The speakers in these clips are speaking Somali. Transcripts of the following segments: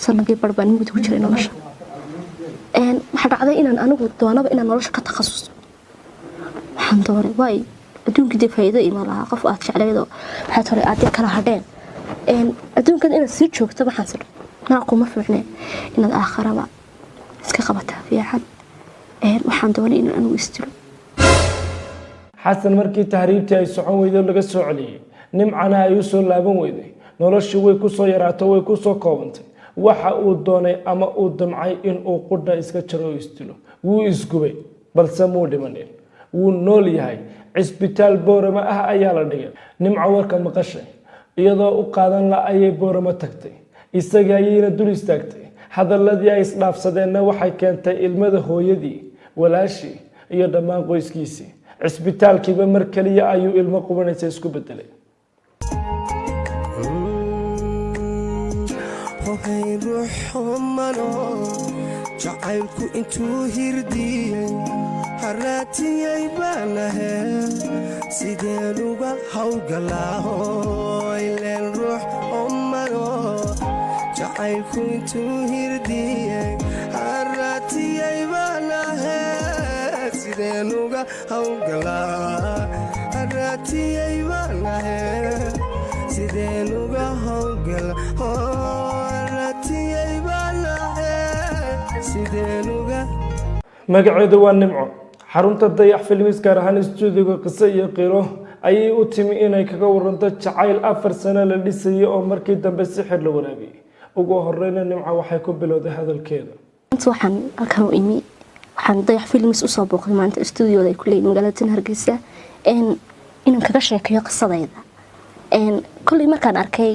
sanadkii barbaan muddo ku jiray nolosha waxa dhacday inaan anigu doonaba inaan nolosha ka takhasuso waxaan doonay way adduunka dib faa'iido ima laha qof aad jeclaydo waxa tore aad kala hadheen adduunkan inaad sii joogto waxaan soo naaquma fiicnay inaad aakhiraba iska qabataa fiican waxaan doonay in aan u istiro xasan markii tahriibtii ay socon weydo laga soo celiyay nimcana ay u soo laaban weyday noloshii way ku soo yaraato way ku soo koobantay waxa uu doonay ama uu damcay in uu qudha iska jaro oo istilo wuu isgubay balse muu dhimanin wuu nool yahay cisbitaal boorama ah ayaa la dhigay nimco warka maqashay iyadoo u qaadan la ayay boorama tagtay isaga ayayna dul istaagtay hadalladii ay isdhaafsadeenna waxay keentay ilmada hooyadii walaashii iyo dhammaan qoyskiisii cisbitaalkiiba mar kaliya ayuu ilmo qubanaysa isku bedelay jacaylku intuu hirdiyey haraatiyay baanahe sideen uga hawlgalaaho ileen ruux omano jacaylku intuu hirdiyey haraatiyay baanahe sideen uga hawlgalaa haraatiyay baanahe sideen uga hawlgala haraatiyay baanahe sideen uga magaceedu waa nimco xarunta dayax filmis gaar ahaan stuudiga qiso iyo qiro ayay u timi inay kaga waranto jacayl 4 sano la dhisay oo markii dambe si xir la waraabiyay ugu horreeyna nimco waxay ku bilowday hadalkeeda waxaan halkan u imi waxaan dayax filmis u soo booqday maanta stuudiyoda ay ku leeyihiin magaalada Hargeysa inaan kaga sheekeeyo qisadayda kulli markaan arkay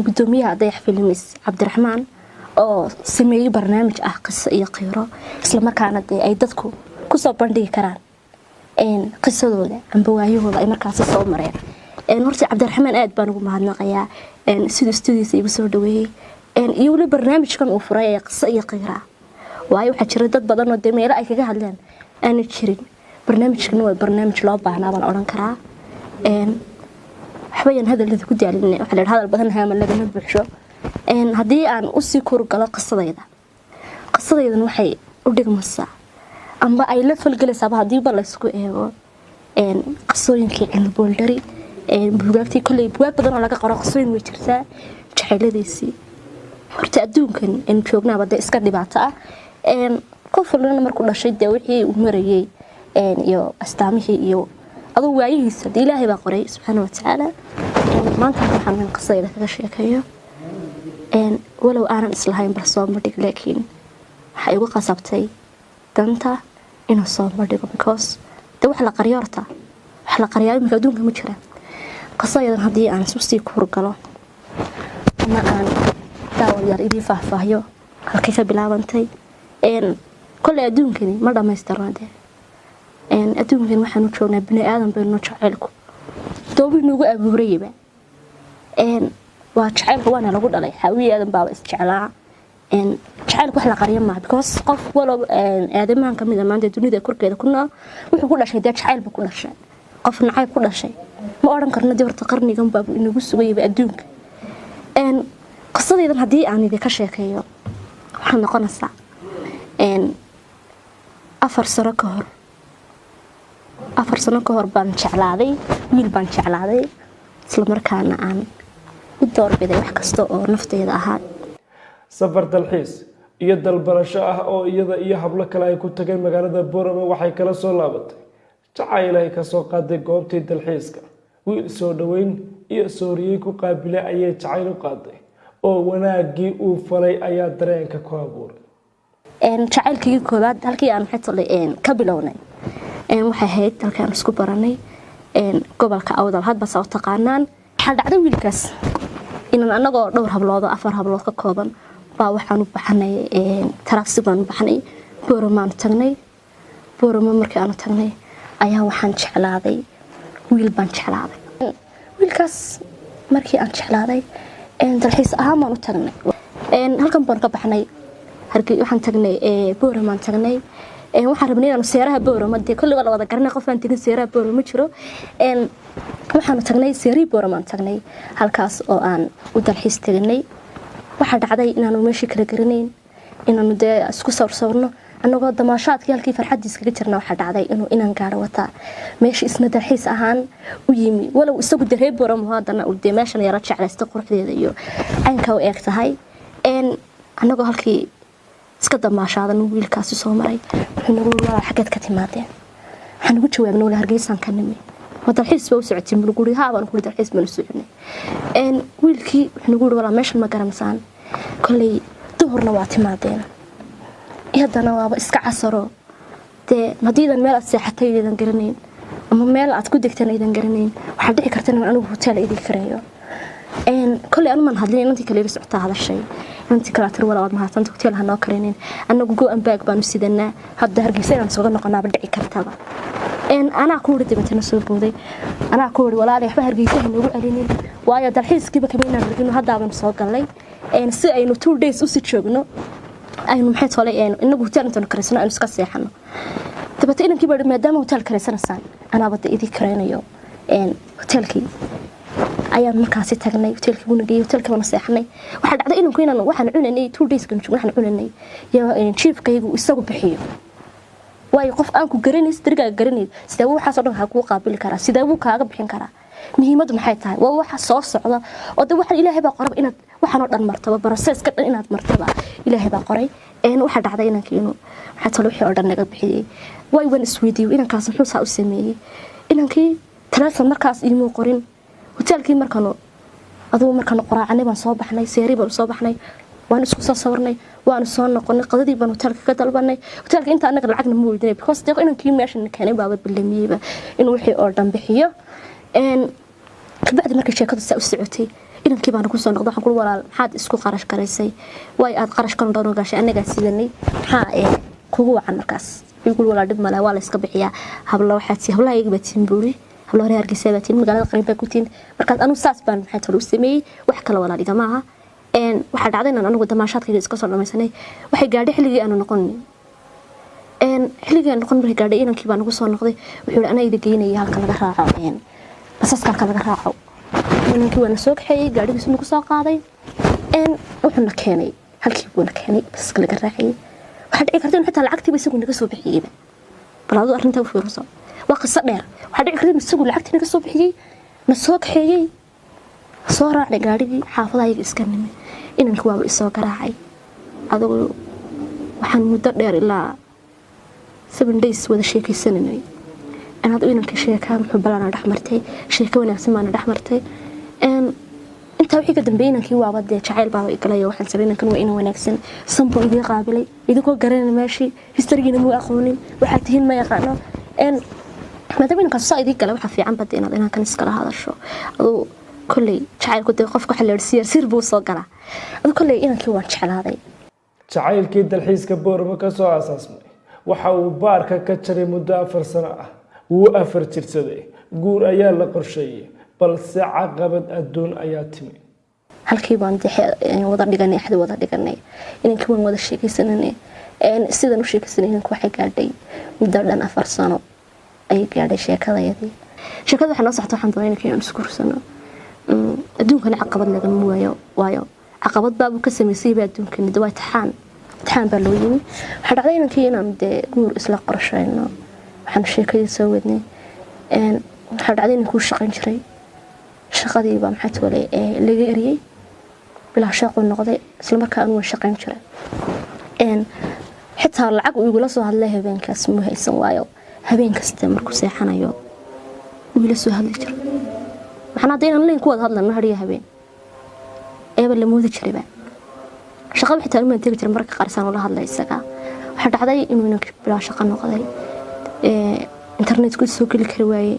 gudoomiyaha dayax filmis Cabdiraxmaan oo sameeyay barnaamij ah qiso iyo qiro isla markaana ay dadku ku soo bandhigi karaan qisadooda amba waayahooda ay markaas soo mareen horta Cabdiraxmaan aad baan ugu mahadnaqayaa sidoo studios igu soo dhaweeyay iyo wali barnaamijkan uu furay qiso iyo qiro waayo waxa jira dad badan oo meelo ay kaga hadlaan aan jirin barnaamijkan waa barnaamij loo baahnaa baan oran karaa waxbayaan hadalada ku daalinay waxa la hadal badan haama laga buuxsho haddii aan u sii kurgalo qisadaydan waxay u dhigmaysaa amba ay la falgalaysaa hadiiba la isku eego qisooyinkii cilmi-booldari buugaagtii kolley buugaag badan oo laga qoro qisooyin way jirtaa jacayladiisii horta adduunkan in joognaaba dee iska dhibaato ah qof walbana markuu dhashay dee wixii uu marayay iyo astaamihii iyo aduu waayihiisa dee ilaahay baa qoray subxaana watacaala maanta waxaan qisadayda kaga sheekeeyo walow aanan islahayn bal soo madhig laakiin waxay ugu qasabtay danta inuu soo madhigo because de wax la qariyo horta wax la qariyaa imika adduunka ma jira qisayadan haddii aan sii kurgalo ama aan daawadayaal idin faahfaahiyo halkay ka bilaabantay kolley adduunkani ma dhammaystirna dee adduunkan waxaanu joognaa bini aadan baynu jacaylku doobi nugu abuurayba waa jacaylka waana lagu dhalay hawiyaadan baa isjeclaa jacaylku wax la qariyo ma because qof walow aadamahan kamid ah maanta dunida korkeeda ku nool wuxuu ku dhashay jacayl buu ku dhashay qof nacayb ku dhashay ma oran karno horta qarnigan baa inagu sugayba adduunka qisadaydan haddii aan idin ka sheekeeyo waxaa noqonaysaa 4 sano ka hor baan jeclaaday wiil baan jeclaaday isla markaana aan u doorbiday wax kasta oo naftayda ahaa safar dalxiis iyo dalbarasho ah oo iyada iyo hablo kale ay ku tageen magaalada Boorama waxay kala soo laabatay jacayl ay ka soo qaaday goobtii dalxiiska wiil soo dhaweyn iyo sooriyay ku qaabilay ayay jacayl u qaaday oo wanaagii uu falay ayaa dareenka ku abuuray jacaylkii koobaad halkii aan xitay ka bilownay waxay ahayd halkaan isku baranay gobolka Awdal hadba soo taqaanaan waxa dhacday wiilkaas inaan anagoo dhowr hablood 4 hablood ka kooban baa waxaan u baxnay taraksi baan u baxnay Boorama tagnay Boorama markii aan tagnay ayaa waxaan jeclaaday wiil baan jeclaaday wiilkaas markii aan jeclaaday dalxiis ahaan baan u tagnay halkan baan ka baxnay hargey waxaan tagnay Boorama tagnay waxaan rabnay inaan seeraha Boorama dee kulli wada wada garanay qof aan tigin seeraha Boorama jiro waxaan tagnay seeri Boorama tagnay halkaas oo aan u dalxiis tagnay waxa dhacday inaanu meeshii kala garanayn inaanu dee isku sawirno anagoo damaashaadkii halkii farxadiis kaga jirna waxa dhacday inuu inaan gaaro wata meeshii isna dalxiis ahaan u yimi walow isagu dareeb boram haddana uu dee meeshan yara jeclaysta quruxdeeda iyo caynka u eeg tahay anagoo halkii iska damaashaadan wiilkaasi soo maray wuxuu nagu walaal xageed ka timaadeen waxaan ugu jawaabnay walaal Hargeysan ka nimi dalxiis baa u socotay muluguri haabaan ku dalxiis ma soconay wiilkii wuxuu nagu walaal meeshan ma garansaan kulay duhurna waa timaadeen haddana waaba iska casaro dee madiidan meel aad seexatay idan garanayn ama meel aad ku degtan idan garanayn waxa dhici karta in anigu hotel idin kareeyo kulay anu man hadlin intii kale socota hadashay intii kala tir walaal ma haatan hotel hanoo kareenin anagu go and back baanu sidanaa hadda Hargeysa aan soo noqonaaba dhici kartaba أنا أقول دي مثلا سوبودي أنا أقول ولا عليه حبها رجيتها إنه قالين ويا الحين كيف كمان إنه هذا عم نسوق عليه سي إنه 2 days وسيتشوجنو أي محيط عليه إنه قلت أنت نكرسنا إنه سكسي حنا تبتي إنه كبر ما دام هوتيل كرسنا سان أنا بدي إيدي كرينا يوم هوتيل كي أيام مركزي تغني هوتيل كي ونجي هوتيل كمان نصيحني واحد عدا إنه كنا واحد نعلني 2 days كنا شو واحد نعلني يا شيف كيجو يسوق بحيه waayo qof aan ku garanay istirga garanay sida uu waxa soo dhan ku qaabili kara sida uu kaaga bixin kara muhiimadu maxay tahay waa waxa soo socda oo dad waxa Ilaahay baa qorab inaad waxaan oo dhan martaba process ka dhan inaad martaba Ilaahay baa qoray waxa dhacday inankiinu waxa talo wixii oo dhan naga bixiyay way wan isweydiyo inankaas muxuu saa u sameeyay inankii telefoon markaas iimu qorin hotelkii markaan quraacnay baan soo baxnay seeri baan soo baxnay waan isku soo sawirnay waan soo noqonay qadadii baan hotelka ka dalbanay hotelka inta anaga lacagna ma weydiinay because deeq inankii meeshan keenay baaba bilamiyayba inuu wixii oo dhan bixiyo kabacdi markii sheekadu saa u socotay inankii baan ku soo noqday waxaan ku walaal maxaad isku qarash garaysay way aad qarash kan doon gashay anaga sidanay maxaa kugu wacan markaas igu walaal dib malaa waa la iska bixiyaa habla waxa tii habla iyaga batin buuri habla reer Hargeysa batin magaalada qariibka ku tiin markaas anu saas baan maxay talo sameeyay wax kala walaal iga maaha waxa dhacday in anigu damaashaadkayga iska soo dhamaysanay waxay gaadhay xilligii aanu noqonay xilligii aanu noqon markay gaadhay inankii baan ugu soo noqday wuxuu ana ida geynay halka laga raaco basaska laga raaco inankii waan soo kaxeeyay gaadhigiisu nagu soo qaaday wuxuu na keenay halkii buu na keenay basaska laga raacay waxa dhici karta in xitaa lacagtii isagu naga soo bixiyay balaadu arrinta u fiirso waa qisa dheer waxa dhici karta in isagu lacagtii naga soo bixiyay na soo kaxeeyay soo raacay gaadhigii xaafadayga iska nimi inankii waa isoo garaacay adigu waxaan muddo dheer ilaa 7 days wada sheekaysanay أنا أقول إنك شيء كان محبلا أنا رحمرتي شيء كون يحسن أنا رحمرتي أنت وحيد قدام بينك هو عبد شعيل بابا إقلايا وحن سرينا كانوا إنه ونكسن صنبو إذا قابلي إذا كون قرينا ماشي يسترجينا مو أخوني وحتهين ما يقعنا ما تبين قصة إذا كلا وحفي عم بدينا لأنها كان يسكر هذا الشو أو كلي شعيل كنت يقف حل يصير بوصة قلا أو كلي إنك هو شعيل هذا شعيل كيد الحيس كبور ما كسو أساس مي وحاو باركا كتشري مدة 4 سنة وأفر ترتدي جور أيال لقرشية بل ساعة قبل الدون أياتمي halkii baan wada dhiganay xad wada dhiganay inanka waan wada sheekaysanay sidan u sheekaysanay inanka waxay gaadhay muddo dhan 4 sano ay gaadhay sheekadayadii sheekada waxa noo saxto waxaan doonay inaan isku kursano adduunkan caqabad laga waayo caqabad baa uu ka sameysay adduunkan dawaa taxaan baa loo yimi waxa dhacday inaan guur isla qorshayno waxaan sheekadii soo wadnay waxa dhacday inaan ku shaqayn jiray shaqadii baa maxay toolay laga eriyay bila shaqo noqday isla markaa aan shaqayn jiray xitaa lacag uu igula soo hadlay habeenkaas ma haysan waayo habeen kasta markuu seexanayo uu ila soo hadli jiray waxaan hadeen leen ku wada hadlana hariya habeen la moodi jiray ba shaqo xitaa ma tagi jiray marka qarsan oo la hadlay isaga waxa dhacday inuu inanka bila shaqo noqday internet ku soo gali kari waayay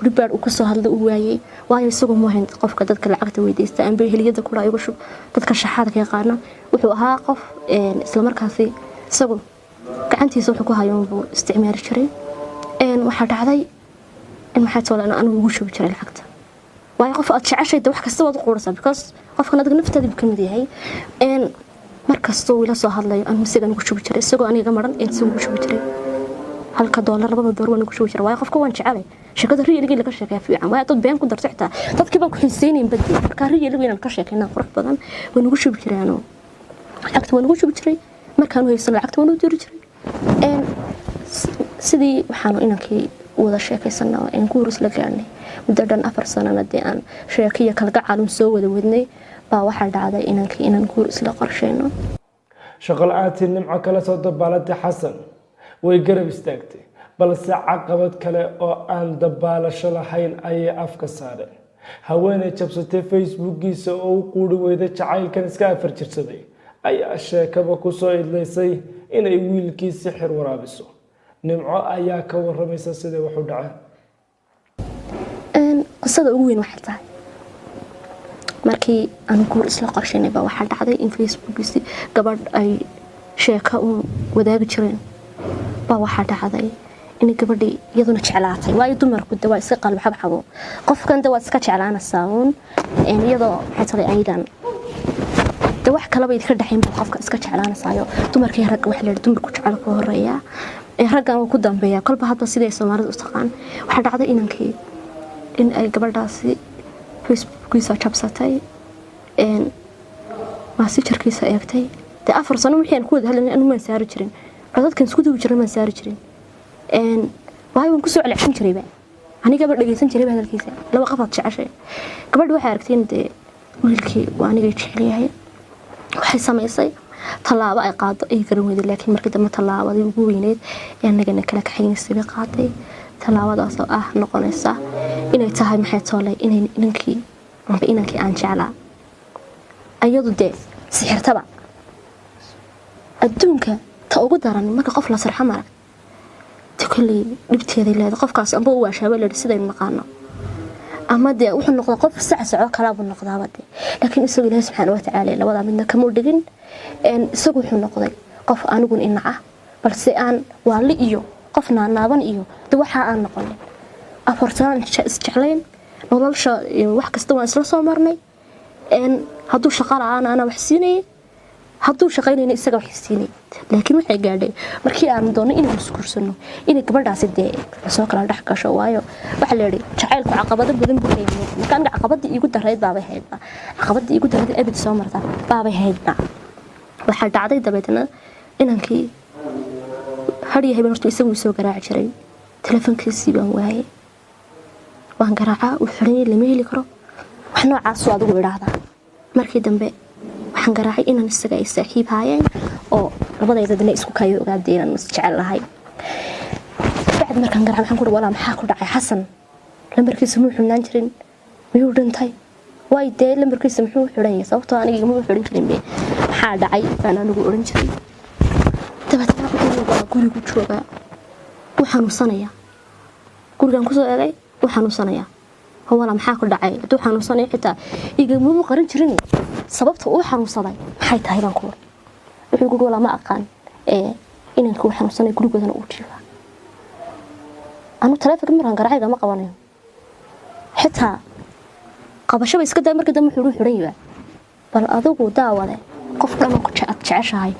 بريبار وكسر هذا الواي واي سوق مهم قف كذا كالعقد ويديست أم بهلية كلها يقول شو تذكر حالك يا قارنا وحوها قف إسلام مركزي سوق كعنتي سوحكوا هاي يوم استعمار الشري وحد عذي المحيط ولا أنا وش بشري الحقت واي قف أتشعش يدو حكى سوى القرصة بكس قف كنا دقنا نفتدي بكم دي هاي مركز طويل صهر لي أنا مسيجا وش بشري سوق أنا جمرن سوق وش بشري halka doolar $2 waan ku shubi jiray waayo qofka waan jecelay shaqada riyaliga laga sheekay fiican waayo dad been ku dartay xitaa dadkii baan ku xiiseyneen badii marka riyaliga inaan ka sheekayna qurux badan waan ugu shubi jiray anoo lacagta waan ugu shubi jiray markaan haysan lacagta waan u diri jiray sidii waxaan inankii wada sheekaysanaa in guuris la gaarnay muddo dhan 4 sanadii aan sheekiyo kala gacalun soo wada wadnay baa waxa dhacday inankii inaan guuris la qorsheyno shaqo la'aantii nimco kala soo dabaalatay xasan way garab istaagtay balse caqabad kale oo aan dabaalasho lahayn ayay afka saareen haweeney jabsatay facebookiisa oo u quuri weyday jacaylkan iska afar jirsaday ayaa sheekaba ku soo idlaysay inay wiilkiisa xir waraabiso nimco ayaa ka waramaysa sida wax u dhacay qisada ugu weyn waxay tahay markii aan guur isla qorsheynay baa waxa dhacday in facebookiisa gabadh ay sheeko u wadaagi jireen baa waxa dhacday in gabadhii iyaduna jeclaatay waayo dumarku dawaa iska qalb xabxabo qofkan dawaa iska jeclaanaysaa iyadoo xataa aydan wax kale bay ka dhaxayn qofka iska jeclaanaysaa dumarkii rag wax leeyahay dumarku jecel ku horeeya raggan uu ku dambeeya kolba hadda sidii Soomaalidu u taqaan waxa dhacday in ay gabadhaasi facebookiisa jabsatay messengerkiisa eegtay 4 sano wixii aan ku wada hadlaynay inuu ma saari jirin dadkan isku duubi jiray ma saari jirin waayo waan ku soo celcin jiray aniga ba dhageysan jiray hadalkiisa laba qafad jeceshay gabadhu waxay aragtay in wiilkii waa aniga jecelahay waxay samaysay talaabo ay qaado ay garan weyday laakiin markii dambe talaabadii ugu weyneed ee anagana kala kaxaynaysa qaaday talaabadaas oo ah noqonaysa inay tahay maxay toolay inankii aan jeclaa ayadu sixirtaba adduunka ta ugu daran marka qof la sarxa marag kulli dhibteeda leedahay qofkaas amba uu waashaabay leedahay sidaynu naqaano ama wuxuu noqdaa qof sacsaco kala buu noqdaa laakiin isagu Ilaahay subhanahu wa ta'ala labada midna kama dhigin isagu wuxuu noqday qof anigu inaca balse aan waali iyo qofna naaban iyo waxa aan noqonay afartaan isjeclayn nolosha wax kasta waan isla soo marnay hadduu shaqo la'aan ana wax siinay hadduu shaqaynayna isaga wax siinay laakiin waxay gaadhay markii aan doonay inaan iskursano in gabadhaasi soo kala dhax gasho waayo waxa la yiri jacaylku caqabado badan buu leeyahay markaan caqabadii igu dareed baabay haydba caqabadii igu dareed abid soo marta baabay haydba waxa dhacday dabeetana inankii hariyahay horta isagu soo garaac jiray telefoonkiisii baan waayay waan garaaca u xiray lama heli karo wax noocaas oo adigu idhaahda markii dambe waxaan garaacay inaan isaga ay saaxiib haayeen oo labadayda dina isku kayo ogaadeen mas jecel lahay bacd markaan garaacay waxaan ku walaal maxaa ku dhacay xasan lambarkiisa muu xunaan jirin miyuu dhintay way lambarkiisa muxuu xiran yahay sababtoo aniga ma xiran jirin maxaa dhacay baan anigu oran jiray dabeetana gurigu jooga waxaan usanaya gurigan ku soo eegay waxaan usanaya walaal maxaa ku dhacay waxaan usanaya xitaa iga muu qarin jirin sababta uu xanuunsaday maxay tahay baan ku wuxuu ugu wala ma aqaan inanku xanuunsanay gurigoodana uu jiifaa anu telefoonka markaan garaacayga ma qabanayo xitaa qabashaba iska daa markii dambe wuxuu xiran yahay bal adigu daawade qof dhan ku jeceshahay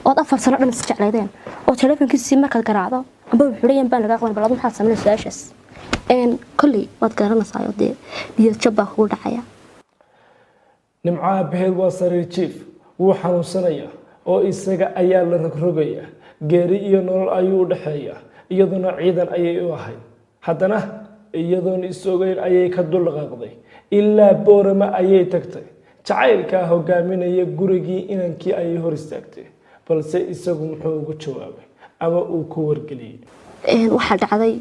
oo 4 sano dhan is jeclaydeen oo telefoonkiisa markaad garaacdo amba xirayeen baan laga qaban bal adigu maxaa sameeyay su'aashaas kulli waad garanaysaa niyad jab baa kugu dhacaya nimco aabaheed waa sariir jiif wuu xanuunsanaya oo isaga ayaa la rogrogaya geeri iyo nolol ayuu u dhaxeeya iyaduna ciidan ayay u ahayd haddana iyadoona isogeyn ayay ka dulqaaqday ilaa boorama ayay tagtay jacaylkaa hogaaminaya gurigii inankii ayay hor istaagtay balse isagu muxuu ugu jawaabay ama uu ku wargeliyey waxaa dhacday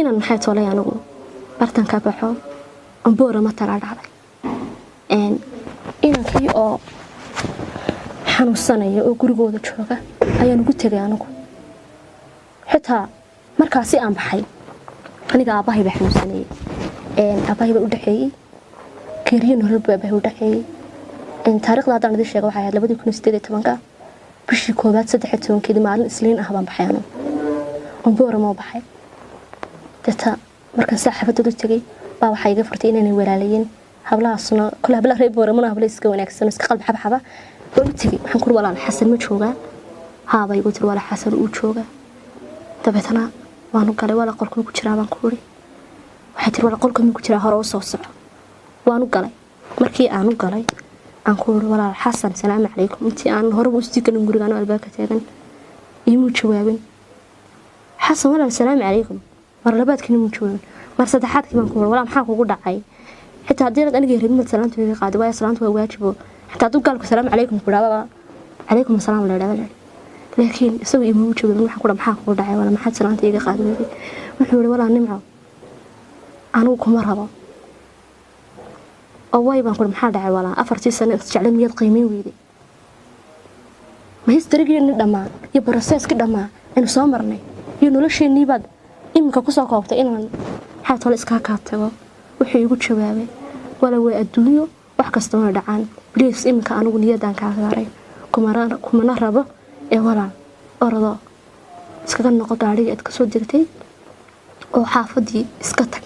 inaan maxay toolay anigu bartanka baxo aan boorama tagaa dhacday inankii oo xanuunsanaya oo gurigooda jooga ayaan ugu tagay anigu xitaa markaasi aan baxay aniga aabahay baa xanuunsanayay aabahay baa u dhaxeeyay geeriyo nolol baa u dhaxeeyay taariikhda haddaan idin sheego waxay ahayd 2018 bishii 13 maalin isliin ah baan baxay anigu aan boorama baxay dadka markaan saaxiibada u tagay baa waxay iga furtay inay walaalayeen hablahaasna kala habla reeb boorama habla iska wanaagsan iska qalb xabxaba oo u tagay waxaan ku walaal xasan ma jooga haaba igu tir walaal xasan uu jooga dabeetana waanu galay wala qolku ku jiraa baan ku uri waxay tiri wala qolku ku jiraa hore u soo soco waanu galay markii aanu galay aan ku uri walaal xasan salaamu calaykum intii aan hore u sii galin guriga aan albaabka taagan iimu jawaabin xasan walaal salaamu calaykum mar labaadkii iimu jawaabin mar saddexaadkii baan ku uri walaal maxaa kugu dhacay xitaa hadii aniga reebmad salaanta way qaadi way salaanta way waajibo xitaa dad galku salaamu calaykum ku dhaaba calaykum asalaam leeyahay laakiin isagu iimu jawaabin waxa ku dhaca maxaa kugu dhacay wala maxaa salaanta iga qaadi wuxuu yiri walaal nimco anigu kuma rabo أواي بنقول محل دعوة ولا أفرتي سنة تجعلني مياد قيمين ويدي ما هيسترجي إن دما يبرسس كده ما إنه سامرني ينولش إني بعد إمك قصة قابته إنه حتى الإسكاكات تبا وحي يقول شبابي ولا هو الدنيا وحكستنا دعان بليس إمك أنا ونيا دان كعذاري كمرة ربا إيه ولا أرضا إسكان نقطة عليه أتكسر دكتي أو حافظي إسكتك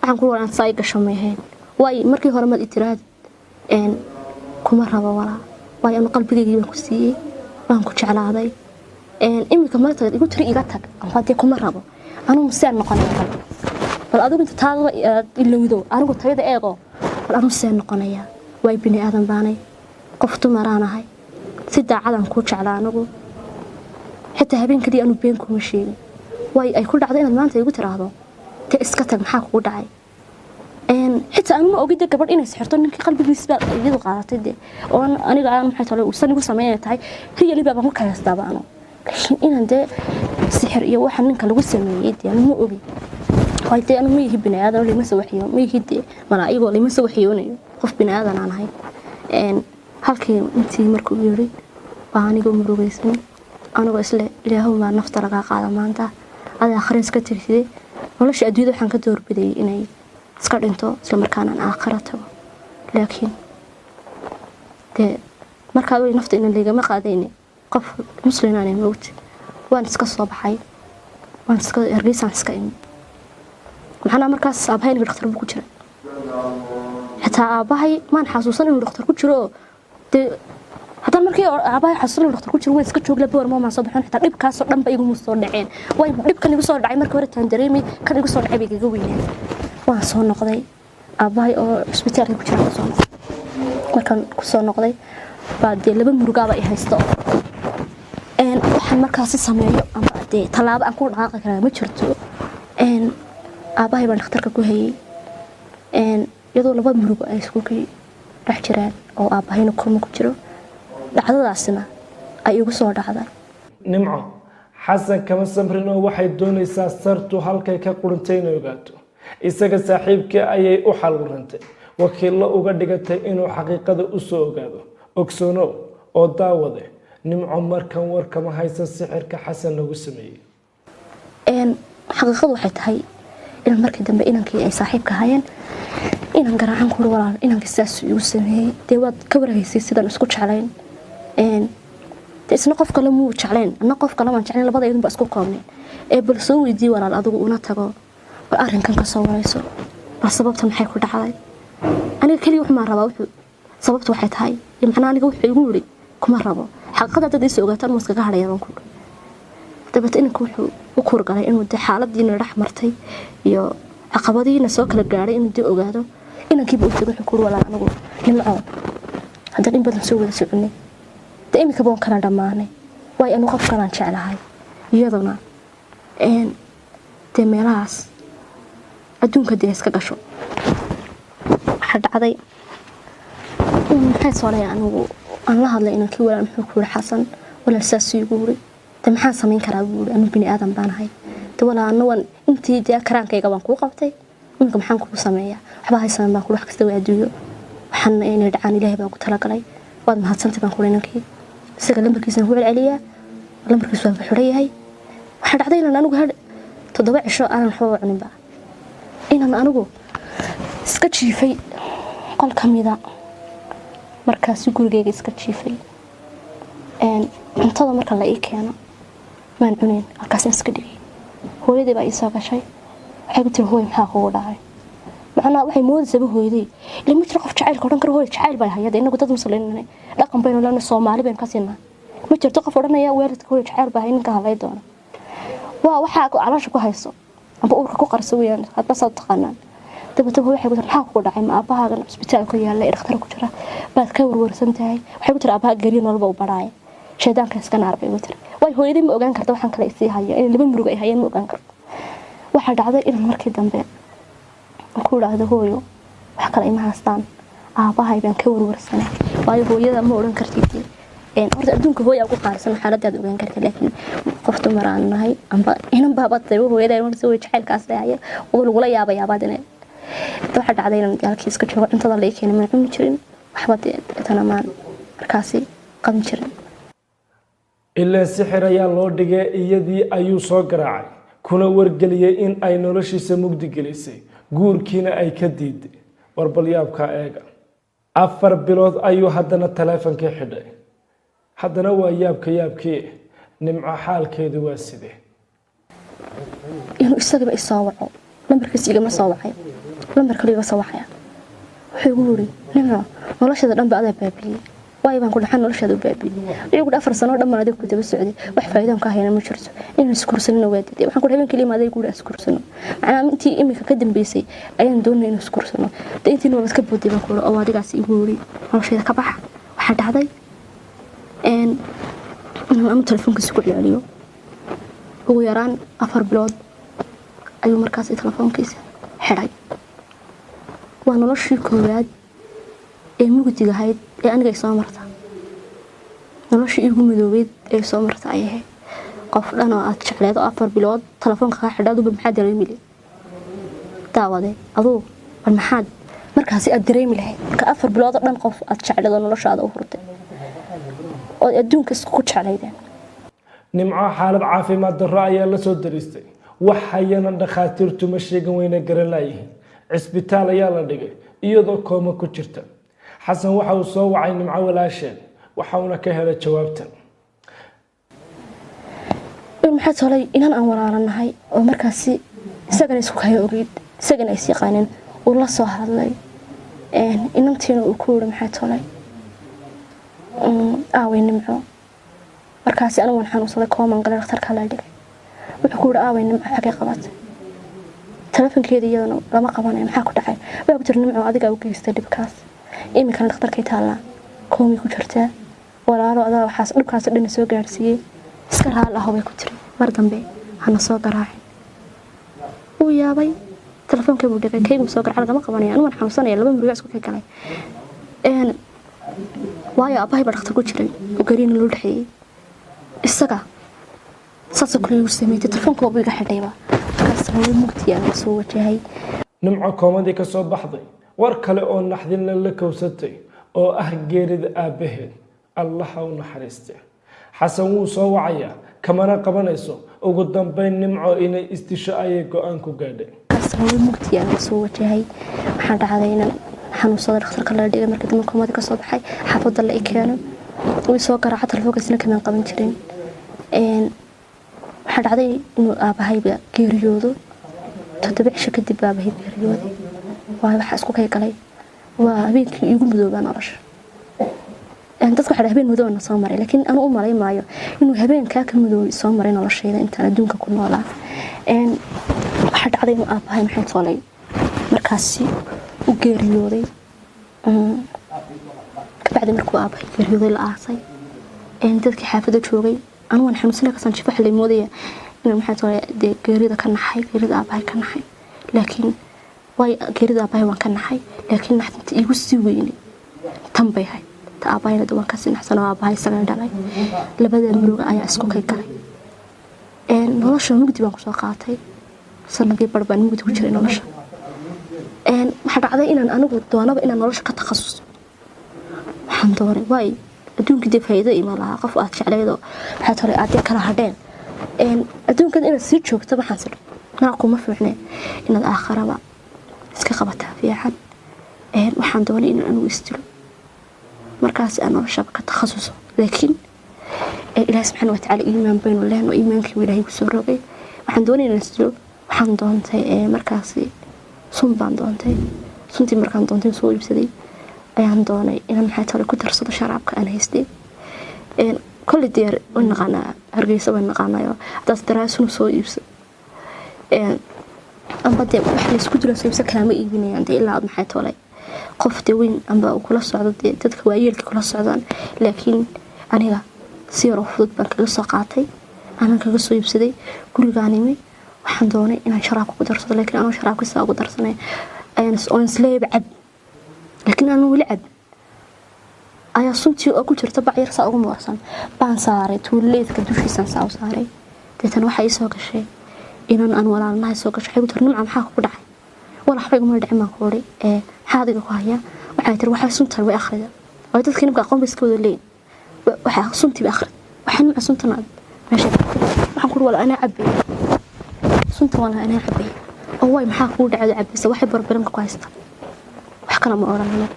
عن كل أنا صايق شميهين واي markii hore ma itiraad kuma rabo wala waay aan qalbigayga ku siiyay waan ku jeclaaday imika marta igu tiri iga tag waxaan kuma rabo anu museen noqonaya bal adigu inta taado ilowdo anigu tayada eego bal anu museen noqonaya waay bini aadan baanay qof tumaraanahay si daacadan ku jeclaa anigu xitaa habeenkii aanu been kuma sheegin waay ay ku dhacday inaad maanta igu tiraahdo ta iska tag maxaa kugu dhacay حتى أنا ما أوجد قبل إني سحرت إنك قلبي بيسبق يدو قاعدة دي وأنا قاعد محيط على وسني وسمية تاعي هي اللي بقى مكان يستبانه لكن إن ده سحر يوحنا إنك لو سمية يعني مو أوجي هاي أنا ما يهبني هذا ولا ما سوى حيوم ما يهدي ملاعي ولا ما سوى حيوني خف بني هذا أنا هاي هالكي أنتي مركو يوري وأنا قوم بروجيسني أنا بس اللي هو ما نفترق قاعدة ما أنت هذا آخرين سكتر كذي ولا شيء أدوية حن كدور بدي إني iska dhinto isla markaana aan aakhira tago laakiin markaa way nafta in laga ma qaadayne qof muslim aan moot waan iska soo baxay waan iska ergisan iska in maxana markaas aabahay inuu dhakhtar ku jira xataa aabahay maan xasuusan inuu dhakhtar ku jiro haddana markii aabahay xasuusan inuu dhakhtar ku jiro way iska joog la boor ma soo baxan xataa dhibkaas oo dhan ba igu soo dhaceen way dhibkan igu soo dhacay markii hore taan dareemay kan igu soo dhacay bay iga weyneen waan soo noqday aabahay oo isbitaalka ku jira soo noqday markaan ku soo noqday baad laba murugaaba ay haysto waxaan markaas sameeyo ama talaabo aan ku dhaqaaqi karaa ma jirto aabahay baan dhakhtarka ku hayay iyadoo laba murugo ay isku dhex jiraan oo aabahayna kulmo ku jiro dhacdadaasina ay igu soo dhacday nimco xasan kama samrino waxay doonaysaa sartu halkay ka qurintay inay ogaato isaga saaxiibkii ayay u xalwarantay wakiillo uga dhigatay inuu xaqiiqada u soo ogaado ogsoonow oo daawade nimco markan warkama haysan sixirka xasan lagu sameeyey xaqiiqadu waxay tahay in markii dambe inankii ay saaxiibka hayeen inan garaacan ku walaal inankii saas igu sameeyey dee waad ka warhaysay sidaan isku jeclayn isna qof kale muu jeclayn anna qof kale waan jeclayn labada idinba isku koobnay bal soo weydii walaal adigu una tago arrinkan ka soo warayso bal sababta maxay ku dhacday aniga kaliya wax ma raba wuxuu sababtu waxay tahay macna aniga wuxuu igu yiri kuma rabo xaqada dad is ogaataan mas kaga hadlayaan ku dabad in wuxuu u kurgalay inuu xaaladiina dhax martay iyo caqabadiina soo kala gaaray inuu dib ogaado inankiiba uu wuxuu ku walaal anigu nimco hadda in badan soo wada soconay imika baan kala dhamaanay way anu qof kale jecelahay iyaduna meelahaas adduunka dee iska gasho waxa dhacday maxay soo leeyahay anigu aan la hadlay inankii walaal muxuu ku yiri xasan walaal saas igu yiri maxaan samayn karaa buu anu bini aadan baan ahay walaal wan intii dee karaankayga baan ku qabtay inka maxaan ku sameeyaa waxba haysan baan ku wax kasta way adduunyo waxaan inay dhacaan ilaahay baan ku talagalay waad mahadsantahay baan ku leenahay isaga lambarkiisa ku celiyaa lambarkiisa waa xurayahay waxa dhacday inaan anigu had 7 cisho aan xoo cuninba inaan anigu iska jiifay qol kamida markaas gurigeyga iska jiifay cuntada marka la ii keeno maan cunin halkaas iska dhigay hooyadii baa ii soo gashay waxay ku tiri hooy maxaa kugu dhacay macnaa waxay moodaysaa hooyadii ilaa jira qof jacayl koran karo hooy jacayl baa hayada inagu dad muslimiin dhaqan baynu Soomaali baan ka siinaa ma jirto qof oranaya weerarka hooy jacayl baa ninka halay doona waa waxa ku caloosha ku hayso amba uurka ku qarso weeyaan hadba soo taqaanaan dabada waxay ku tahay ku dhacay ma aabahaaga isbitaalka yaalla ee dhakhtar ku jira baad ka warwarsan tahay waxay ku tiri aabaha gariin walba u baraay sheedaanka iska naarbay u tiri way hooyadii ma ogaan karto waxaan kale isii hayo in laba murug ay hayeen ma ogaan karto waxa dhacday in markii dambe ku raado hooyo wax kale ima haystaan aabahay baan ka warwarsanay waayo hooyada ma oran kartid horta adduunka hooyo ugu qaarsan xaaladaad ogaan kartid laakiin qoftu maraan nahay amba inan baabatay hooyada inuu soo jecelkaas leeyahay oo lagu la yaabaad inay waxa dhacday in halkiis ka joogo inta la keenay ma cuni jirin waxba tanamaan markaasi qaban jirin ilaa sixir ayaa loo dhigay iyadii ayuu soo garaacay kuna wargeliyay in ay noloshiisa mugdi gelisay guurkiina ay ka diiday warbalyaabka eega 4 bilood ayuu haddana taleefankii xidhay haddana waa yaabkii nimco xaalkeedu waa sidee inuu isagaba isoo waco lambarkiisa igama soo wacay lambarka liiga soo wacaya wuxuu ugu yiri nimco nolosheeda dhan baa baabiyay way baan ku dhaxan nolosheeda baabiyay iyagu 4 sano dhammaan adeeg ku daba socday wax faa'iido ka hayna ma jirto inuu iskursanino waadidey waxaan ku dhahay habeenkii liimaday guur iskursano macna intii imika ka dambeysay ayaan doonay inuu iskursano intii noo iska boodday baan ku oo adigaas igu yiri nolosheeda ka bax waxa dhacday inuu telefoonkiisa ku ciyaariyo ugu yaraan 4 bilood ayuu markaas telefoonkiisa xidhay waa noloshii koowaad ee mugdiga ahayd ee aniga soo marta noloshii igu midoobeed ee soo marta ay ahayd qof dhan oo aad jecleed 4 bilood telefoonka ka xidhay aduba maxaa dareemilay daawade aduu bal maxaad markaas aad dareemi lahayd marka 4 bilood dhan qof aad jecleed noloshaada u hurtay oo adduunka isku jecleydeen nimco xaalad caafimaad darro ayaa la soo daristay waxayna dhakhaatiirtu ma sheegan weyna garan laayihiin cisbitaal ayaa la dhigay iyadoo kooma ku jirta xasan waxa uu soo wacay nimco walaasheen waxauna ka helay jawaabtan maxaa tolay inaan aan walaalanahay oo markaasi isagana isku kahay ogeyd isagana is yaqaaneen uu la soo hadlay inantiina uu ku yiri maxaa tolay aaway nimco markaasi anigu waxaan xanuunsaday kooman galay dhakhtarka la dhigay wuxuu ku yiri aaway nimco xagee qabatay telefoonkeeda iyadana lama qabanayo maxaa ku dhacay waa ku jirnaa nimco adiga u geystay dhibkaas imika dhakhtarka taala koomi ku jirtaa walaalo adaa waxaas dhibkaas dhan soo gaarsiiyay iska raal ah way ku tiri mar dambe hana soo garaacay uu yaabay telefoonka buu dhigay kaygu soo garaacay lama qabanayo anigu waxaan xanuunsanaya laba muriyo isku galay waayo abahay baa dhakhtar ku jiray oo gariin loo dhaxeeyay isaga saas kale uu sameeyay telefoonka buu iga xidhayba kaas oo mugtiya soo wajahay nimco koomadii ka soo baxday war kale oo naxdin la kowsatay oo ah geerida aabaheed allah u naxariistay xasan wuu soo wacaya kamana qabanayso ugu dambeyn nimco inay istisho ayay go'aan ku gaadhay kaas oo mugtiya soo wajahay waxa dhacday inaan xanuunsada dhakhtarka la dhigay markii dambe koomada ka soo baxay xaafadda la keenay uu soo garaacay telefoonkiisna kama qaban jirin waxa dhacday inuu aabahayba geeriyoodo 7 cisho kadib aabahay geeriyooday waa waxa isku kay galay waa habeenkii igu midoobaan nolosha dadku waxa habeen midoobna soo maray laakiin anu u malay maayo inuu habeenka ka midoobi soo maray nolosheeda inta adduunka ku noolaa waxa dhacday inuu aabahay maxay toolay markaasi u geeriyooday kabacdi markuu aabahay geeriyooday la aasay dadkii xaafadda joogay anu waan xanuunsanay kasan jif waxa la moodaya inuu maxay toolay geerida ka naxay geerida aabahay ka naxay laakiin way geerida aabahay waan ka naxay laakiin naxdinta igu sii weynay tanbay hay ta aabahay waan ka sii naxsan oo aabahay isaga dhalay labada muruga ayaa isku kay galay nolosha mugdi baan ku soo qaatay sanadii barbaan mugdi ku jiray nolosha waxa dhacday inaan anigu doonaba inaan nolosha ka takhasuso waxaan doonay way adduunka dib faa'iido ima laha qof aad jeclaydo waxa tolay aad kala hadheen adduunkan inaad sii joogto waxaan sir naa kuma fiicnay inaad aakhiraba iska qabataa fiican waxaan doonay inaan anigu istiro markaas aan nolosha ka takhasuso laakiin ilaahay subxaanahu wa ta'aala iimaan baynu leeyahay iimaankii ilaahay ku soo rogay waxaan doonay inaan istiro waxaan doontay markaasi sun baan doontay suntii markaan doontay soo iibsaday ayaan doonay inaan maxay tahay ku darsado sharaabka aan haystay kulli diyaar u naqana hargeysa baan naqaanayo hadaas daraasuna soo iibso amba dee wax la isku diro soo iibso kaama iibinayaan dee ilaa aad maxay tolay qof dee weyn amba kula socdo dee dadka waayeelka kula socdaan laakiin aniga si yar oo fudud baan kaga soo qaatay aanan kaga soo iibsaday gurigaanimi waxaan doonay inaan sharaabka ku darsado laakiin aanan sharaabka saa ugu darsanay ayaan isleeyay cab laakiin aanan weli cab ayaa suntii oo ku jirta bac yar saa ugu muursan baan saaray tuuleedka dushiisaan saa u saaray deetan waxay soo gashay inaan aan walaalnahay soo gashay waxay ku tir nimca maxaa ku dhacay walax bay uma dhicin baan ku ori maxaa adiga ku haya waxay tir waxay suntan way akhrida way dadkii nimka aqoon iska wada leeyin waxay suntii bay akhrid waxay nimca suntan meesha waxaan ku walaal ana cabay suntan walaal ana cabay oo way maxaa ku dhacay cabisa waxay barbaranka ku haysta wax kala ma oranayno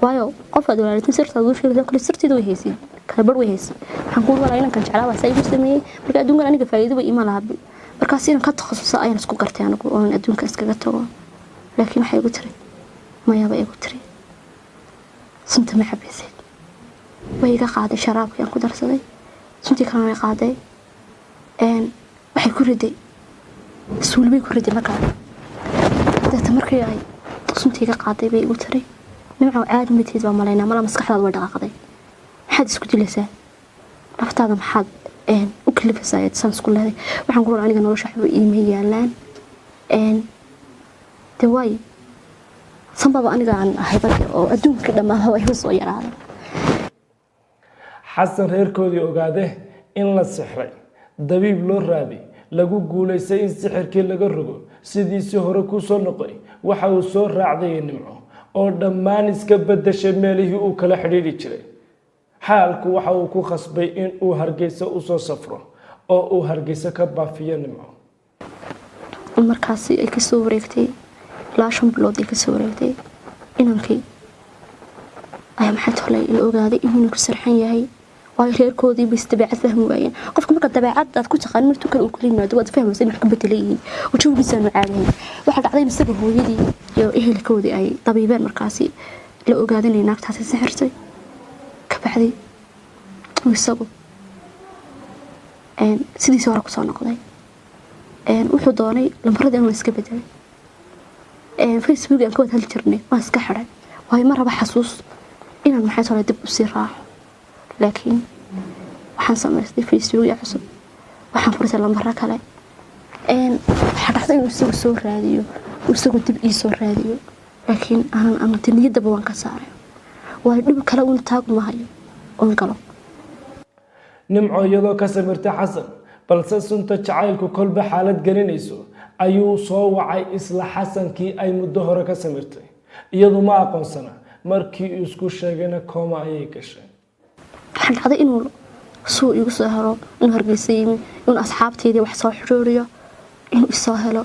waayo qof aad walaaltiin sirta ugu sheegay kale sirtiidu way haysid kala bar way haysid waxaan ku walaal inaan kan jeclaa waa say u sameeyay marka adduunka aniga faa'iido way ima lahayd markaas inaan ka takhasuso ayaan isku gartay anigu oo adduunka iskaga tago laakiin waxay igu tiri maya bay igu tiri sunta ma cabaysay way iga qaaday sharaabkii aan ku darsaday suntii kalena way qaaday waxay ku riday suulbay ku riday markaa dadka markii ay suntii iga qaaday bay igu tiri nimca caadi midkiis baa malaynaa mala maskaxdaada way dhaqaaqday maxaad isku dilaysaa naftaada maxaad u kalifaysaa san isku leeday waxaan ku aniga nolosha waxba iima yaalaan dee waay sanbaba aniga aan ahay bade oo adduunka dhammaaba way soo yaraaday xasan reerkoodii ogaade in la sixray dabiib loo raaday lagu guulaystay in sixirkii laga rogo sidiisii hore ku soo noqday waxa uu soo raacday nimco oo dhammaan iska bedeshay meelihii uu kala xidhiidhi jiray xaalku waxa uu ku khasbay in uu hargeysa u soo safro oo uu hargeysa ka baafiyo nimco markaasi ay ka soo wareegtay ilaa 5 bilood ay ka soo wareegtay inankii ayaa maxay tolay la ogaaday inuu ku sarxan yahay waayo reerkoodii bay dabeecad fahmi waayeen qofka marka dabeecad aad ku taqaan markuu kale uu kula yimaado waad fahmaysaa in wax ka bedelayeen wajigiisa aanu caadihin waxa dhacday in isaga hooyadii iyo ehelkoodii ay tabiibeen markaasi la ogaaday in naagtaasi sixirtay ka bacdi isagu sidiisii hore ku soo noqday wuxuu doonay lambarada inuu iska bedelay Facebook aan ka wada hadli jirnay waa iska xiray waayo ma raba xasuus inaan maxay tolay dib u sii raaco laakiin waxaan samaystay Facebook cusub waxaan furtay lambar kale waxa dhacday inuu isagu soo raadiyo isagu dib ii soo raadiyo laakiin aan niyadda waan ka saaray waa dhib kale uu taag ma hayo oo galo nimco iyadoo ka samirtay xasan balse sunta jacaylku kolba xaalad gelinayso ayuu soo wacay isla xasankii ay muddo hore ka samirtay iyadu ma aqoonsana markii uu isku sheegayna kooma ayay gashay waxaan dhacday inuu soo igu soo helo inuu hargeysa yimi inuu asxaabteedii wax soo xiriiriyo inuu isoo helo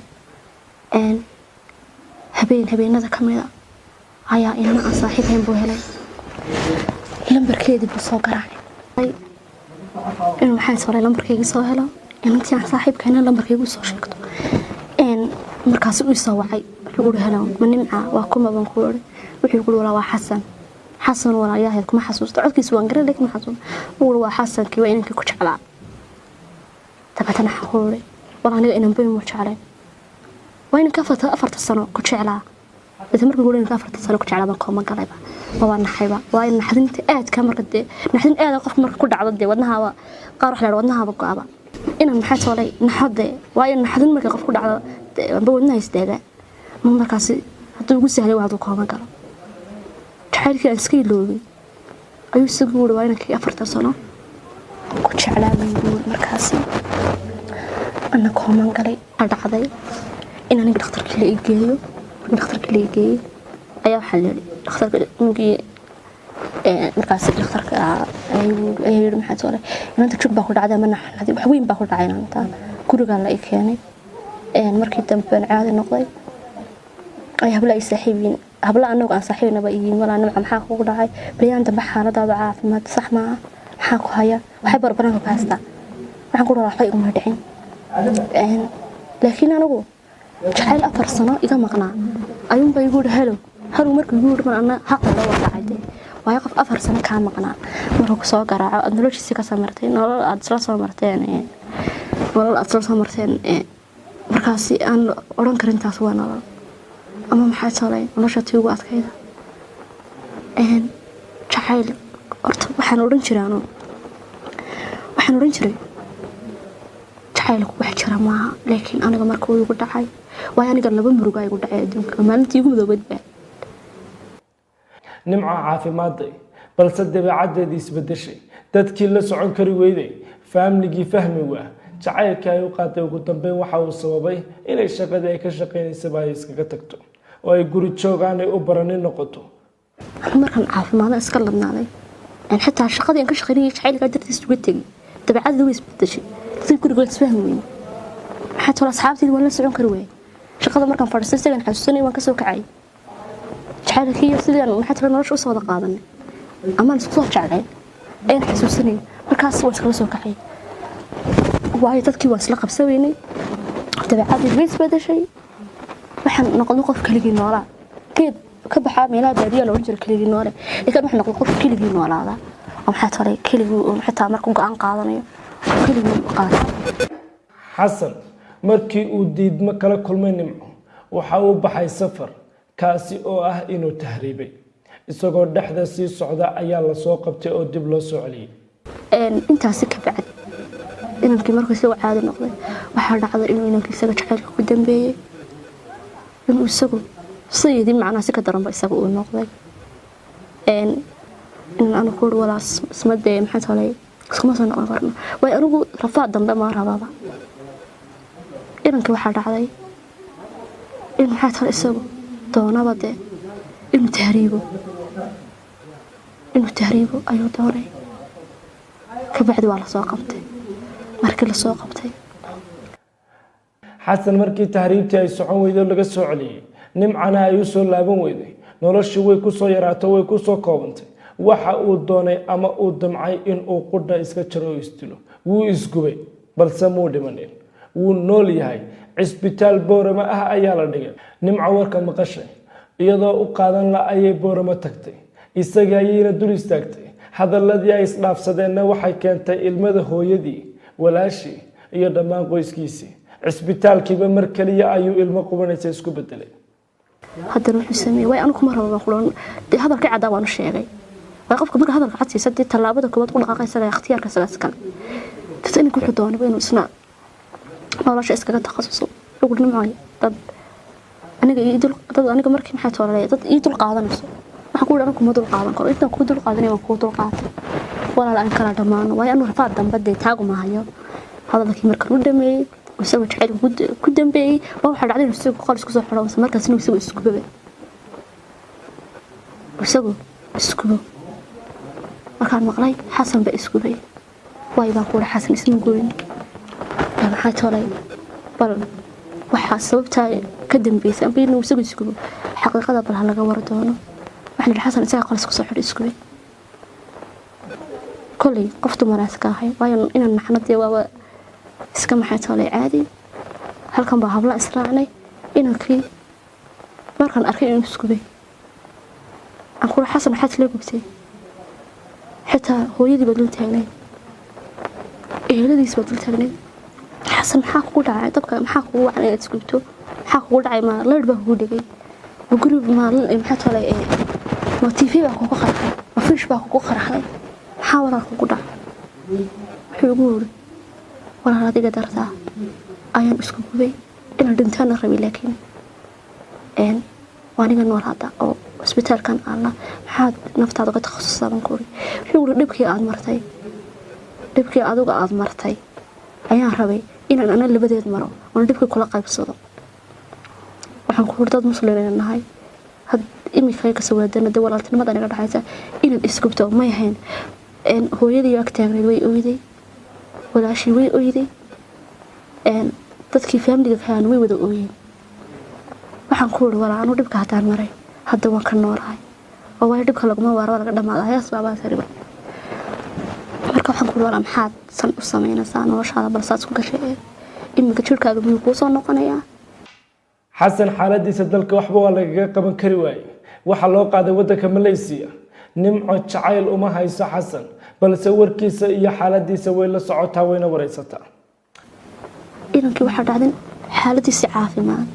habeenada ka mida ayaa inana aan saaxiibayn buu helay lambarkeedii buu soo garaacay inuu maxay soo lambarkeygii soo helo inantii aan saaxiibkayna lambarkeygu soo sheegto markaas uu soo wacay wuxuu u helo ma nimca waa kuma baan ku oray wuxuu ku walaa waa xasan wala yahay kuma xasuusto codkiisu waan garan laakiin xasuus uu waa xasankii waa inankii ku jeclaa tabatana xaqoore wala aniga inaan bay mu jeclaa waa inanka afarta sano ku jeclaa dadka markii uu inanka afarta sano ku jeclaa baan kooma galayba waa naxayba waa in naxdinta aad ka markade naxdin aad qof marka ku dhacdo de wadnaha qaar wax la wadnaha go'aba inaan maxay toolay naxade waa in naxdin marka qof ku dhacdo ba wadnaha istaaga markaas haduu ugu sahlay waa kooma galo xaalkii aan iska iloobi ayuu isagu u dhawaanay inankii 4 sano ku jeclaa buu markaas ana kooman galay dhacday in aniga dhakhtarka la igeeyo ayaa waxa la dhakhtarka intii markaas dhakhtarka ayuu maxaa soo inta jug baa ku dhacday mana xaladi wax weyn baa ku dhacay inta guriga la keenay markii dambe caadi noqday ay habla saaxiibin habla anagu aan saaxiibnaba iin wala nimca maxaa ku dhacay bayaan dambe xaaladaada caafimaad sax ma maxaa ku haya waxay barbaran ka haystaa waxaan ku raaxay uma dhicin laakiin anagu jacayl 4 sano iga maqnaa ayuun bay igu helo markii igu dhman ana xaq la wada dhacay waayo qof 4 sano ka maqnaa markuu ku soo garaaco aad noloshiisa ka samartay nolol aad isla soo marteen markaasi aan oran karin taas waa nolol ama maxay tahay nolosha tiigu adkayda jacayl horta waxaan oran jiray jacaylku wax jira maaha laakiin aniga markuu igu dhacay waa aniga laba muruga igu dhacay adduunka maalintii igu madowbadba nimco caafimaadday balse dabeecaddeedii isbedeshay dadkii la socon kari weyday faamligii fahmi waa jacaylkii ay u qaaday ugu dambeyn waxa uu sababay inay shaqadii ay ka shaqaynaysaba ay iskaga tagto oo ay guri joogaan ay u baranin noqoto markaan caafimaadna iska ladnaaday xitaa shaqadii aan ka shaqaynayay jacaylka dartiis uga tegay dabeecadda way isbedeshay si guriga isfahmi weyn maxaa tolo asxaabtayda waan la socon kari waayay shaqada markaan fadhiistay isagan xasuusanay waan ka soo kacay jacaylkii sidaan maxaa tolo nolosha u soo wada qaadanay amaan isku soo jeclay ayaan xasuusanay markaas waan iskala soo kacay waayo dadkii waan isla qabsaweynay dabeecadda way isbedeshay waxaan noqday qof keligii noolaa geed ka baxaa meelaha baadiyaha loo jiro keligii noole laakiin waxaan noqday qof keligii noolaada maxaa tolo keligii oo xitaa markuu go'aan qaadanayo keligii qaata xasan markii uu diidmo kala kulmay nimco waxa uu baxay safar kaasi oo ah inuu tahriibay isagoo dhexda sii socda ayaa la soo qabtay oo dib loo soo celiyay intaasi ka bacad inankii markuu isagu caadi noqday waxaa dhacday inuu inankii isaga jacaylka ku dambeeyey inuu isagu sayidii macnaa si ka daranba isaga uu noqday in anu ku walaas ismadee maxaa tolay iskuma soo noqon karno way anigu rafaad dambe ma rababa inankii waxaa dhacday in maxaa tolay isagu doonaba dee inuu tahriibo ayuu doonay kabacdi waa lasoo qabtay markii lasoo qabtay xasan markii tahriibtii ay socon weyday laga soo celiyey nimcana ay u soo laaban weyday noloshii way ku soo yaraato way ku soo koobantay waxa uu doonay ama uu damcay inuu qudha iska jaro oo isdilo wuu isgubay balse muu dhimanin wuu nool yahay cisbitaal boorama ah ayaa la dhigay nimco warka maqashay iyadoo u qaadan la ayay boorama tagtay isaga ayayna dul istaagtay hadaladii ay isdhaafsadeenna waxay keentay ilmada hooyadii walaashii iyo dhammaan qoyskiisii cisbitaalkiiba mar kaliya ayuu ilmo qubanaysa isku bedelay haddana wuxuu sameeyey way anigu kuma rabo kulan dee hadalkii caddaa waan u sheegay way qofka marka hadalka cad siisa dee tallaabada koowaad ku dhaqaaqaysa ikhtiyaarka sagaas kale dadka inuu wuxuu doonay inuu isna nolosha iskaga takhasuso ugu nimcay dad aniga markii maxay toolay dad ii dul qaadanayso waxaan ku dharan kuma dul qaadan karo intaan ku dul qaadanay waan ku dul qaatay walaal aan kala dhamaano way anu rafaad dambe dee taagu ma hayo hadalkii markaan u dhameeyay isagoo jacayl ku dambeeyay waxa dhacday inuu isagu qol isku soo xiro markaas inuu isagu iskubo markaan maqlay xasan ba iskubay way baan ku xasan isma gooyin maxaa tolay bal waxa sababta ka dambeysay inuu isagu iskubo xaqiiqada bal laga war doono waxaan xasan isaga qol isku soo xiro iskubay kulli qoftu maraaska ahay waayo inaan naxnadii waa iska maxay tolay caadi halkan baa habla israacnay inankii markaan arkay inuu iskubay aan ku xasan xad la gubtay xitaa hooyadii baa dul taagnay eheladiis baa dul taagnay xasan maxaa kugu dhacay dabka maxaa kugu wacay inaad iskubto maxaa kugu dhacay ma leer baa kugu dhigay guri maxaa tolay ma TV baa kugu qarxay ma fish baa kugu qarxay maxaa walaal kugu dhacay wuxuu ugu yiri walaal adiga dartaa ayaan isku gubay inaan dhintaana rabay laakiin waaniga nool hadda oo isbitaalkan alla maxaad naftaada uga takhasusaaban kuri wuxuu dhibkii adiga aad martay ayaan rabay inaan ana labadeed maro oo dhibkii kula qaybsado waxaan ku hurdad muslimiin nahay had imika ka soo wadana dad walaaltinimada naga dhaxaysa inaan iskubto ma yahayn hooyadii ag taagneed way ooyday walaashii way ooyday dadkii family-ga kaan way wada ooyeen waxaan ku hurdad walaal anu dhibka hataan maray hadda waan ka noolahay oo way dhibka laguma waaro laga dhamaado hayaas baaba sariba marka waxaan ku walaal maxaad san u sameynaysaa noloshaada balsaad ku gashay imika jirkaaga miyuu kuu soo noqonayaa xasan xaaladiisa dalka waxba waa lagaga qaban kari waayey waxaa loo qaaday waddanka Malaysia nimco jacayl uma hayso xasan balse warkiisa iyo xaaladiisa way la socotaa wayna wareysataa. inankii waxaa dhacday xaaladiisii caafimaad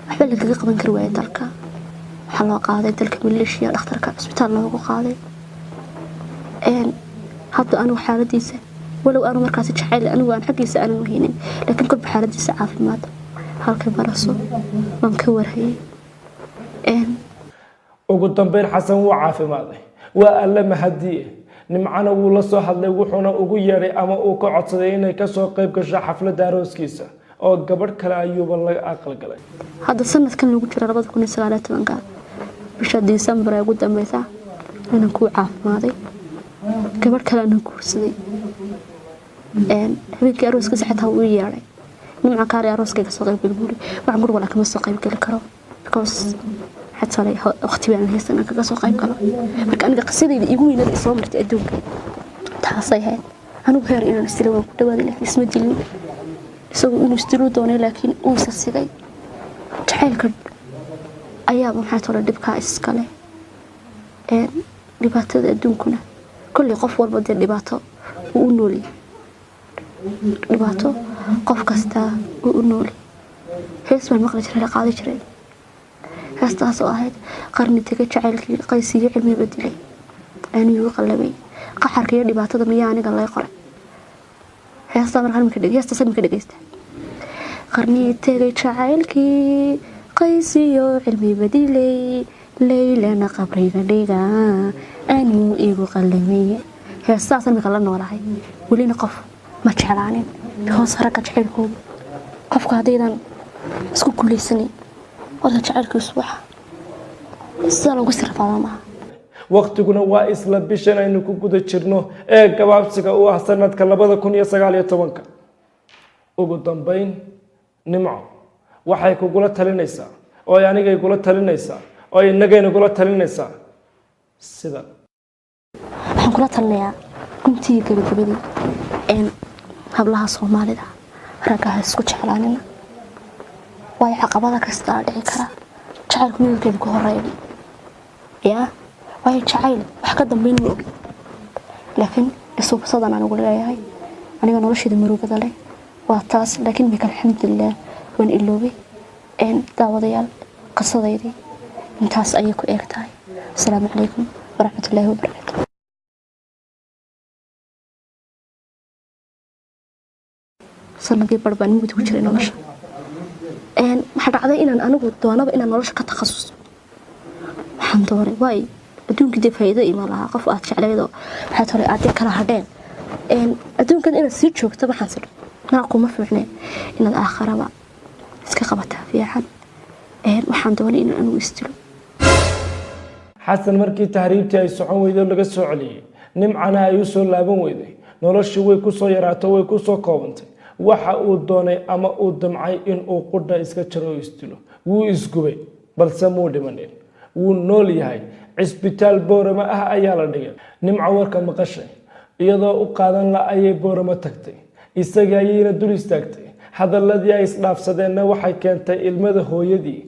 waxba lagaga qaban kari waayay dalka. waxaa loo qaaday dalka maleeshiya dhakhtarka cisbitaal loogu qaaday. hadda anigu xaaladiisa walow aanu markaasi jacayl anigu aan xaggiisa aanan wahaynin laakiin kolba xaaladiisa caafimaad halkay baraso waan ka warhayay. ugu dambeyn xasan wuu caafimaaday waa alle mahadiye. nimcana wuu la soo hadlay wuxuuna ugu yeedhay ama uu ka codsaday inay kasoo qayb gasho xafladda arooskiisa oo gabadh kale ayuuba laga aqalgalay. hadda sanadkan lagu jiro 2019 bisha December ugu dambeysa inaan ku caafimaaday gabadh kale aan guursaday. habeenkii arooskiisa xitaa wuu yeedhay nimca kaari arooskayga soo qayb galay waxaan guriga wala kama soo qayb gali karo because حتى لي أختي بأن هي سنة كقصة قايم كلا لكن أنا قصدي يقولي نبي صوم تأدوك تحصيها أنا بهر إنه نستلوه دوالي لكن اسمه دلني سو إنه استلوه دوني لكن أوسع سيدي تحيل كد أيام حتى ولا دبكة إسكالي لبعته أدوكنا كل قف والبدل لبعته وقولولي لبعته قف كستا وقولولي حس من مخرج رح قاعد يشري هستاس واحد قرني تجي جعلك قيسي علمي بدلي أنا يقلبي قحر كي اللي بعتذر مياني قال الله يقرأ هستامر هالم كده هستسلم كده جست قرني تجي جعلك قيسي علمي بدلي ليلة أنا قبري قديقة أنا يقلبي هستاس أنا قال الله راحي ولينا قف ما تشعلانين بخاص حركة جعلكم قف قاعدين اسكو كل سنة ولا جعلك أسبوع السنة قصير فاهمة waqtiguna waa isla bishan aynu ku guda jirno ee gabaabsiga u ah sanadka 2019 ugu dambeyn nimco waxay kugula talinaysaa oo aniga igula talinaysaa oo inagayna kula talinaysaa sida waxaan kula talinayaa guntii gabadhii hablaha Soomaalida ragaha isku jeclaanina way caqabada kasta dhici kara jacaylku midkeedu ku horeeyay yaa way jacayl wax ka dambeyn ma og laakiin isubsadan aan ugu leeyahay aniga noloshayda murugada leh waa taas laakiin bika alxamdulillah waan iloobay daawadayaal qasadeydii intaas ayay ku eegtahay. Assalaamu calaykum waraxmatullaahi wabarakaatuh. sanadkii barbaan muddo ku jiray nolosha waxaa dhacday inaan anigu doonaba inaan nolosha ka takhasuso waxaan doonay waay adduunka dib faa'iido ima laha qof aad jeclaydo waxa tore aad kala hadheen adduunkan inaad sii joogto waxaan sir naa kuma fiicneen inaad aakhiraba iska qabataa fiican waxaan doonay inaan anigu istiro. xasan markii tahriibtii ay socon weydo laga soo celiyay nimcana ay u soo laaban weyday noloshii way ku soo yaraato way ku soo koobantay waxa uu doonay ama uu damcay in uu qudha iska jaro istilo wuu isgubay balse muu dhimanin wuu nool yahay cisbitaal boorama ah ayaa la dhigay. nimco warka maqashay iyadoo u qaadan la ayay boorama tagtay isaga ayayna dul istaagtay hadaladii ay isdhaafsadeenna waxay keentay ilmada hooyadii